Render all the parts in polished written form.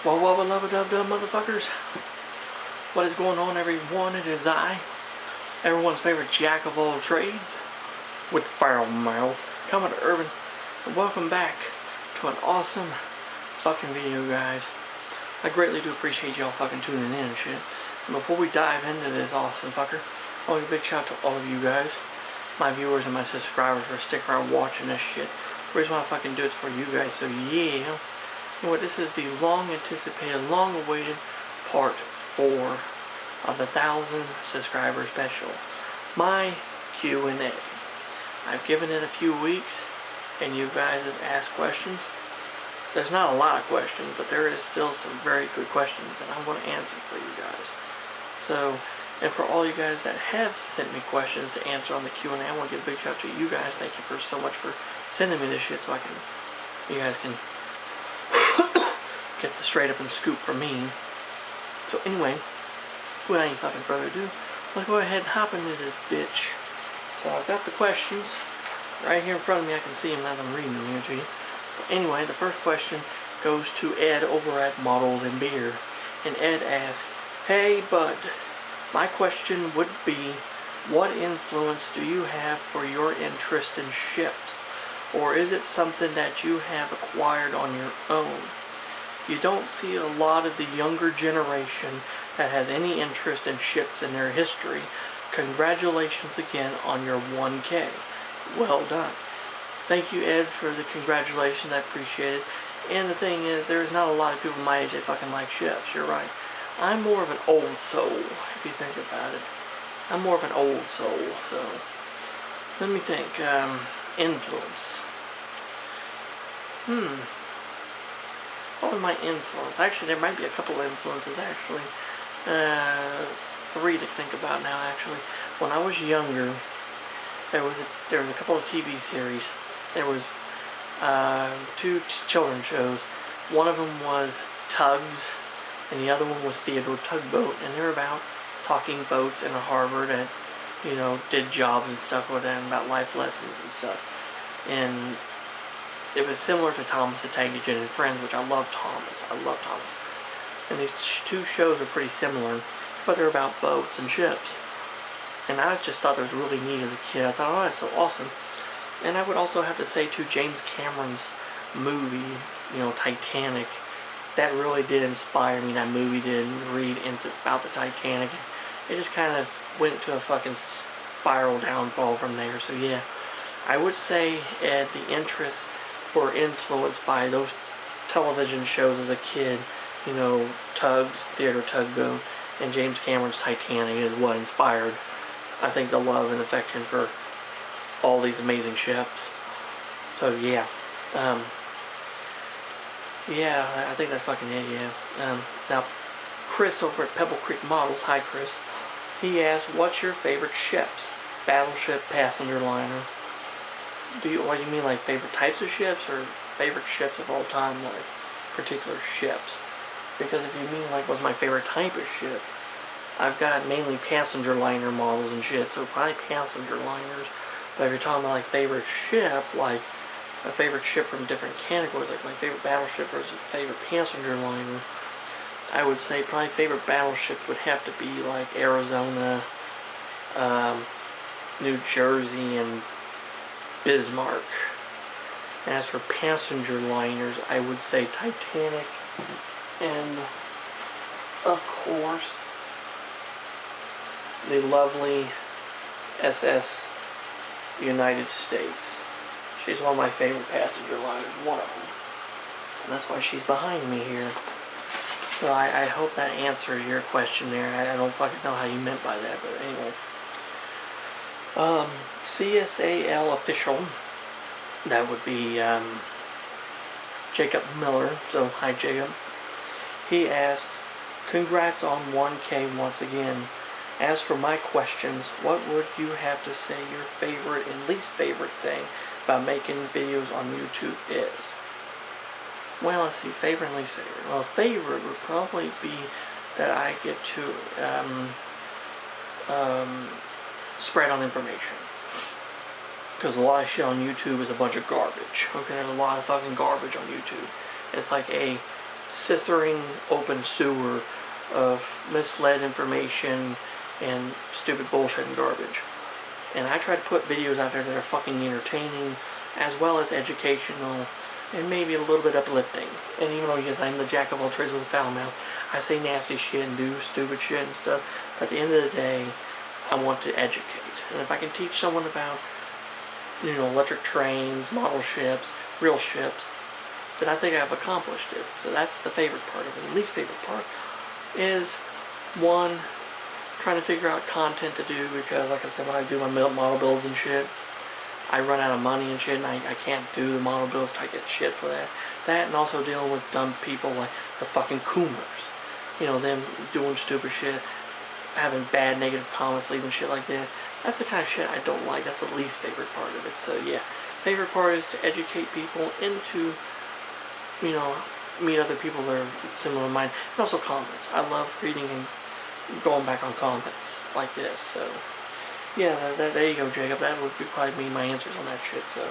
Well, beloved dub motherfuckers. What is going on, everyone? It is I, everyone's favorite jack of all trades, with the foul mouth, Commodore Urban, and welcome back to an awesome fucking video, guys. I greatly do appreciate y'all fucking tuning in and shit. And before we dive into this awesome fucker, I want to give a big shout out to all of you guys, my viewers and my subscribers, for sticking around watching this shit. The reason why I fucking do it's for you guys, so yeah. You know what, this is the long-anticipated, long-awaited part 4 of the 1,000 subscriber special. My Q&A. I've given it a few weeks, and you guys have asked questions. There's not a lot of questions, but there is still some very good questions, and I want to answer for you guys. So, and for all you guys that have sent me questions to answer on the Q&A, I want to give a big shout out to you guys. Thank you so much for sending me this shit, so you guys can get the straight up and scoop from me. So anyway, without any fucking further ado, let's go ahead and hop into this bitch. So I've got the questions right here in front of me. I can see them as I'm reading them here to you. So anyway, the first question goes to Ed over at Models and Beer. And Ed asks, "Hey bud, my question would be, what influence do you have for your interest in ships? Or is it something that you have acquired on your own? You don't see a lot of the younger generation that has any interest in ships in their history. Congratulations again on your 1K. Well done." Thank you, Ed, for the congratulations. I appreciate it. And the thing is, there's not a lot of people my age that fucking like ships. You're right. I'm more of an old soul, if you think about it. I'm more of an old soul, so let me think. Influence. What was my influence? Actually, there might be a couple of influences, actually. 3 to think about now, actually. When I was younger, there was a couple of TV series. There was 2 children's shows. One of them was Tugs, and the other one was Theodore Tugboat, and they were about talking boats in a harbor that, you know, did jobs and stuff with them, about life lessons and stuff. And it was similar to Thomas the Tank Engine and Friends, which I love Thomas. I love Thomas. And these 2 shows are pretty similar, but they're about boats and ships. And I just thought it was really neat as a kid. I thought, oh, that's so awesome. And I would also have to say, too, James Cameron's movie, you know, Titanic, that really did inspire me. That movie did read about the Titanic. It just kind of went to a fucking spiral downfall from there. So, yeah, I would say, Ed, the interest were influenced by those television shows as a kid. You know, Tugs, Theodore Tugboat, and James Cameron's Titanic is what inspired, I think, the love and affection for all these amazing ships. So yeah, yeah, I think that's fucking it. Yeah. Now, Chris over at Pebble Creek Models. Hi, Chris. He asked, "What's your favorite ships? Battleship, passenger liner?" What do you mean, like favorite types of ships, or favorite ships of all time, like particular ships? Because if you mean like what's my favorite type of ship, I've got mainly passenger liner models and shit, so probably passenger liners. But if you're talking about like favorite ship, like a favorite ship from different categories, like my favorite battleship versus favorite passenger liner, I would say probably favorite battleships would have to be like Arizona, New Jersey, and Bismarck. And as for passenger liners, I would say Titanic, and of course the lovely SS United States. She's one of my favorite passenger liners, one of them. And that's why she's behind me here. So I hope that answers your question there. I don't fucking know how you meant by that, but anyway. CSAL official, that would be Jacob Miller. So hi, Jacob. He asks, "Congrats on 1K once again. As for my questions, what would you have to say your favorite and least favorite thing about making videos on YouTube is?" Well, let's see, favorite and least favorite. Well, favorite would probably be that I get to spread on information. Because a lot of shit on YouTube is a bunch of garbage. Okay, there's a lot of fucking garbage on YouTube. It's like a sithering open sewer of misled information and stupid bullshit and garbage. And I try to put videos out there that are fucking entertaining, as well as educational, and maybe a little bit uplifting. And even though, yes, I'm the jack of all trades with a foul mouth, I say nasty shit and do stupid shit and stuff, but at the end of the day, I want to educate. And if I can teach someone about, you know, electric trains, model ships, real ships, then I think I've accomplished it. So that's the favorite part of it. The least favorite part is, one, trying to figure out content to do, because like I said, when I do my model builds and shit, I run out of money and shit, and I can't do the model builds till I get shit for that. That, and also dealing with dumb people like the fucking Coomers. You know, them doing stupid shit, having bad negative comments, leaving shit like that. That's the kind of shit I don't like. That's the least favorite part of it. So yeah, favorite part is to educate people into, you know, meet other people that are similar to mine. And also comments. I love reading and going back on comments like this. So yeah, there you go, Jacob. That would be probably my answers on that shit. So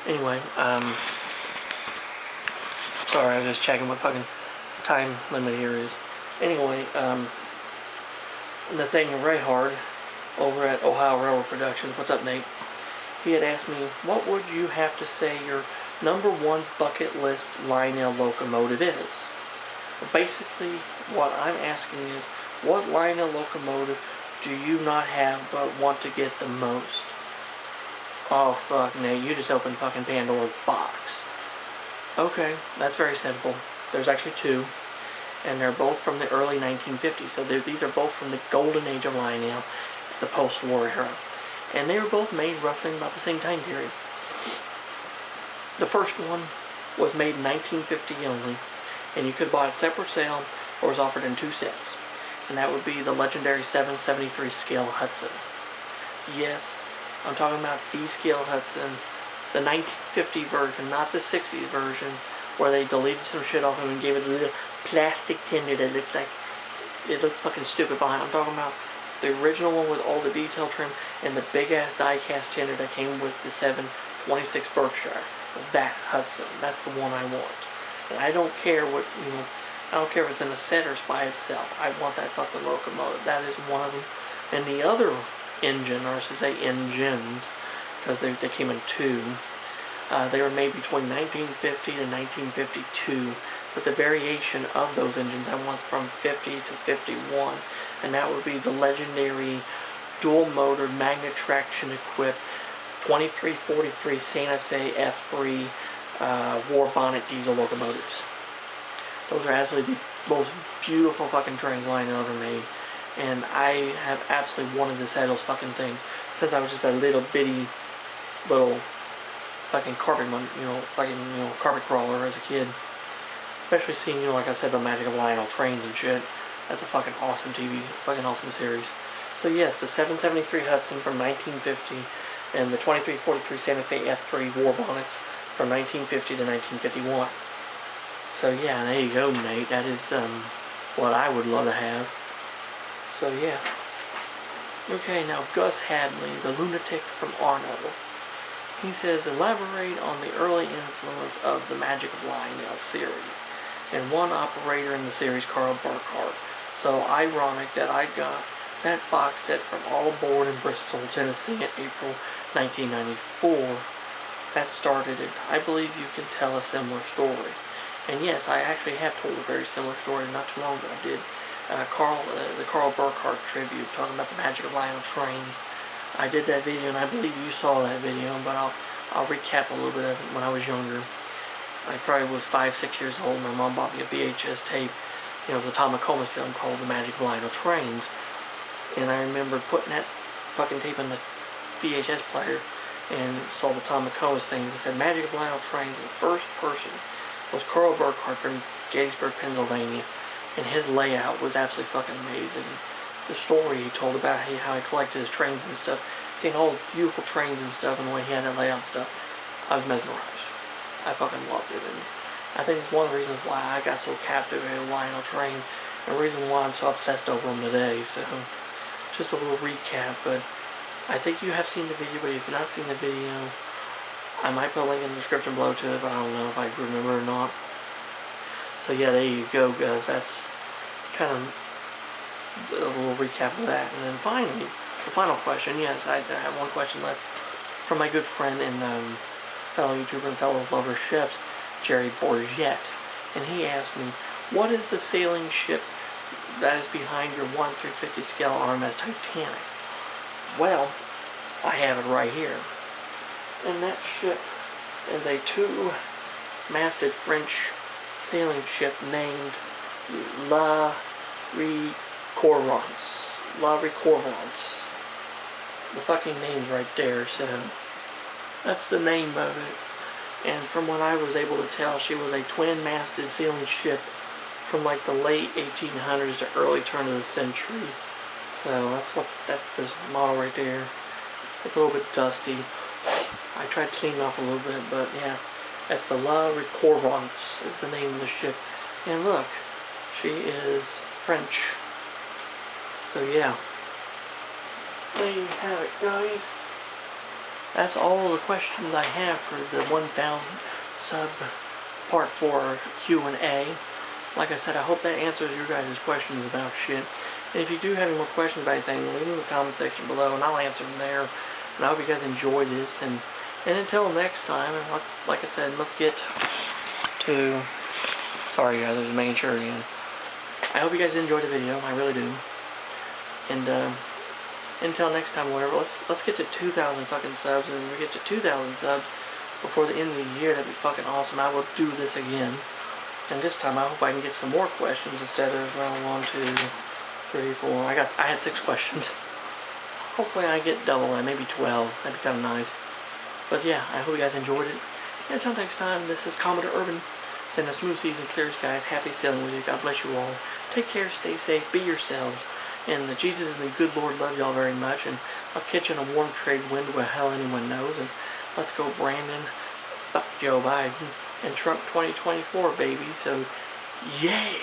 anyway, sorry, I was just checking what fucking time limit here is. Anyway, Nathaniel Rayhard over at Ohio Railroad Productions. What's up, Nate? He had asked me, what would you have to say your #1 bucket list Lionel locomotive is? Well, basically, what I'm asking is, what Lionel locomotive do you not have but want to get the most? Oh fuck, Nate, you just opened fucking Pandora's box. Okay, that's very simple. There's actually two, and they're both from the early 1950s. So these are both from the golden age of Lionel, the post-war era. And they were both made roughly about the same time period. The first one was made in 1950 only, and you could buy it separate sale or was offered in 2 sets. And that would be the legendary 773 scale Hudson. Yes, I'm talking about the scale Hudson, the 1950 version, not the 60s version, where they deleted some shit off him and gave it a little plastic tender that looked like, it looked fucking stupid behind. I'm talking about the original one with all the detail trim and the big ass die cast tender that came with the 726 Berkshire. That Hudson, that's the one I want. And I don't care what, you know, I don't care if it's in a set or it's by itself. I want that fucking locomotive. That is one of them. And the other engine, or I should say engines, because they came in 2, they were made between 1950 to 1952. But the variation of those engines I want from 50 to 51. And that would be the legendary dual motor magnet traction equipped 2343 Santa Fe F3 war bonnet diesel locomotives. Those are absolutely the most beautiful fucking trains Lionel ever made. And I have absolutely wanted to have those fucking things since I was just a little bitty little fucking carpet, you know, fucking, you know, carpet crawler as a kid. Especially seeing, you know, like I said, the Magic of Lionel trains and shit. That's a fucking awesome TV, fucking awesome series. So yes, the 773 Hudson from 1950 and the 2343 Santa Fe F3 war bonnets from 1950 to 1951. So yeah, there you go, Nate. That is what I would love to have. So yeah. Okay, now Gus Hadley, the lunatic from Arnold. He says, elaborate on the early influence of the Magic of Lionel series. And one operator in the series, Carl Burkhart. So ironic that I got that box set from All Aboard in Bristol, Tennessee in April 1994. That started it. I believe you can tell a similar story. And yes, I actually have told a very similar story not too long ago. I did the Carl Burkhart tribute, talking about the Magic of Lionel trains. I did that video, and I believe you saw that video, but I'll recap a little bit of it. When I was younger, I probably was 5-6 years old. My mom bought me a VHS tape. You know, it was a Tom McComas film called The Magic of Lionel Trains. And I remember putting that fucking tape in the VHS player and saw the Tom McComas things. It said Magic of Lionel Trains, and the first person was Carl Burkhart from Gettysburg, Pennsylvania. And his layout was absolutely fucking amazing. The story he told about how he collected his trains and stuff, seeing all the beautiful trains and stuff and the way he had that layout and stuff, I was mesmerized. I fucking loved it. And I think it's one of the reasons why I got so captivated with Lionel trains, and the reason why I'm so obsessed over them today. So, just a little recap, but I think you have seen the video, but if you've not seen the video, I might put a link in the description below to it, but I don't know if I remember or not. So yeah, there you go, guys. That's kind of a little recap of that. And then finally, the final question. Yes, I have one question left from my good friend and fellow YouTuber and fellow lover of ships, Jerry Bourget. And he asked me, what is the sailing ship that is behind your 1/350 scale RMS Titanic? Well, I have it right here. And that ship is a two-masted French sailing ship named La Recouvrance. La Recouvrance. The fucking name's right there, so that's the name of it. And from what I was able to tell, she was a twin-masted sailing ship from like the late 1800s to early turn of the century. So that's the model right there. It's a little bit dusty. I tried cleaning off a little bit, but yeah, that's the La Recouvrance is the name of the ship. And look, she is French. So yeah, there you have it, guys. That's all the questions I have for the 1000 sub part 4 Q&A. Like I said, I hope that answers your guys' questions about shit. And if you do have any more questions about anything, leave them in the comment section below and I'll answer them there. And I hope you guys enjoy this. And until next time, like I said, let's get to... Sorry guys, I was making sure again. I hope you guys enjoyed the video, I really do. And until next time, whatever, let's get to 2,000 fucking subs. And if we get to 2,000 subs before the end of the year, that'd be fucking awesome. I will do this again. And this time I hope I can get some more questions instead of 1, 2, 3, 4. I had 6 questions. Hopefully I get double that, maybe 12. That'd be kind of nice. But yeah, I hope you guys enjoyed it. And until next time, this is Commodore Urban. Send a smooth seas and clear skies. Happy sailing with you. God bless you all. Take care, stay safe, be yourselves. And Jesus and the good Lord love y'all very much. And I'll catch you in a warm trade wind where hell anyone knows. And let's go Brandon. Fuck Joe Biden. And Trump 2024, baby. So, yeah.